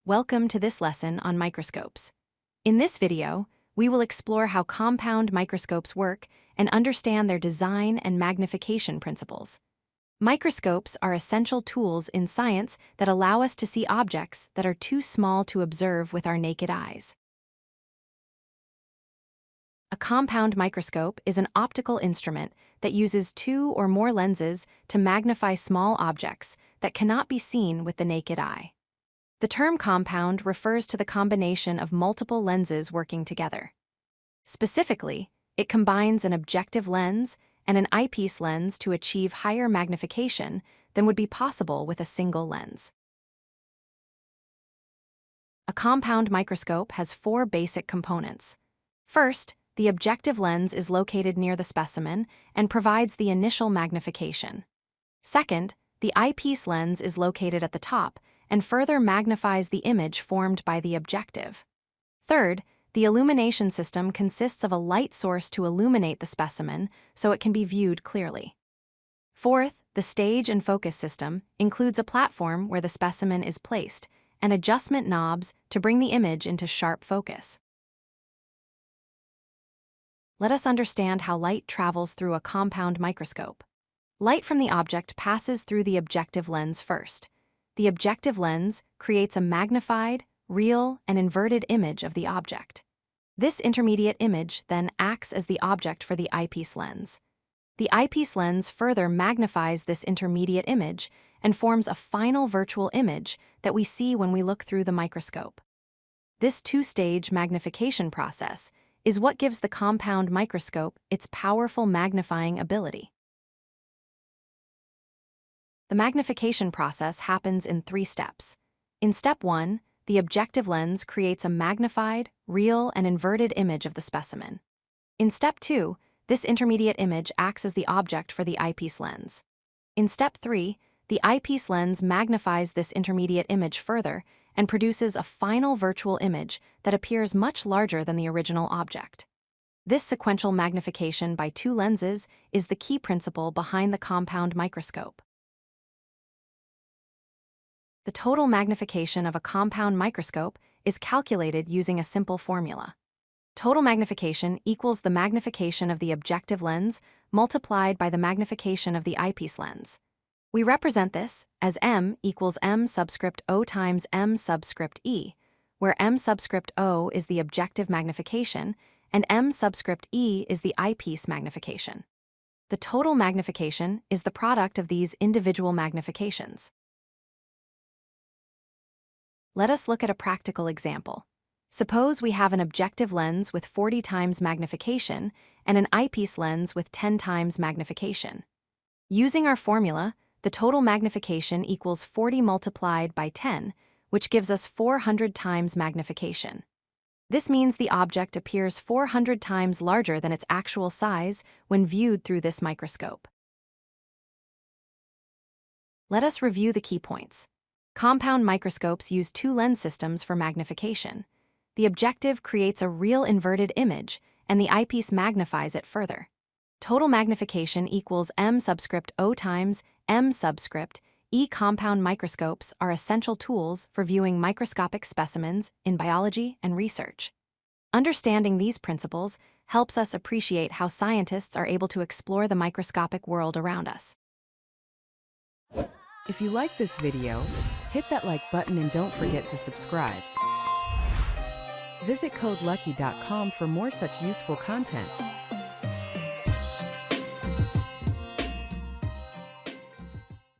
Welcome to this lesson on microscopes. In this video, we will explore how compound microscopes work and understand their design and magnification principles. Microscopes are essential tools in science that allow us to see objects that are too small to observe with our naked eyes. A compound microscope is an optical instrument that uses two or more lenses to magnify small objects that cannot be seen with the naked eye. The term compound refers to the combination of multiple lenses working together. Specifically, it combines an objective lens and an eyepiece lens to achieve higher magnification than would be possible with a single lens. A compound microscope has four basic components. First, the objective lens is located near the specimen and provides the initial magnification. Second, the eyepiece lens is located at the top and further magnifies the image formed by the objective. Third, the illumination system consists of a light source to illuminate the specimen so it can be viewed clearly. Fourth, the stage and focus system includes a platform where the specimen is placed and adjustment knobs to bring the image into sharp focus. Let us understand how light travels through a compound microscope. Light from the object passes through the objective lens first. The objective lens creates a magnified, real, and inverted image of the object. This intermediate image then acts as the object for the eyepiece lens. The eyepiece lens further magnifies this intermediate image and forms a final virtual image that we see when we look through the microscope. This two-stage magnification process is what gives the compound microscope its powerful magnifying ability. The magnification process happens in 3 steps. In step 1, the objective lens creates a magnified, real, and inverted image of the specimen. In step 2, this intermediate image acts as the object for the eyepiece lens. In step 3, the eyepiece lens magnifies this intermediate image further and produces a final virtual image that appears much larger than the original object. This sequential magnification by 2 lenses is the key principle behind the compound microscope. The total magnification of a compound microscope is calculated using a simple formula. Total magnification equals the magnification of the objective lens multiplied by the magnification of the eyepiece lens. We represent this as m equals m subscript o times m subscript e, where m subscript o is the objective magnification and m subscript e is the eyepiece magnification. The total magnification is the product of these individual magnifications. Let us look at a practical example. Suppose we have an objective lens with 40 times magnification and an eyepiece lens with 10 times magnification. Using our formula, the total magnification equals 40 multiplied by 10, which gives us 400 times magnification. This means the object appears 400 times larger than its actual size when viewed through this microscope. Let us review the key points. Compound microscopes use 2 lens systems for magnification. The objective creates a real inverted image, and the eyepiece magnifies it further. Total magnification equals m subscript o times m subscript e. Compound microscopes are essential tools for viewing microscopic specimens in biology and research. Understanding these principles helps us appreciate how scientists are able to explore the microscopic world around us. If you like this video, hit that like button and don't forget to subscribe. Visit codelucky.com for more such useful content.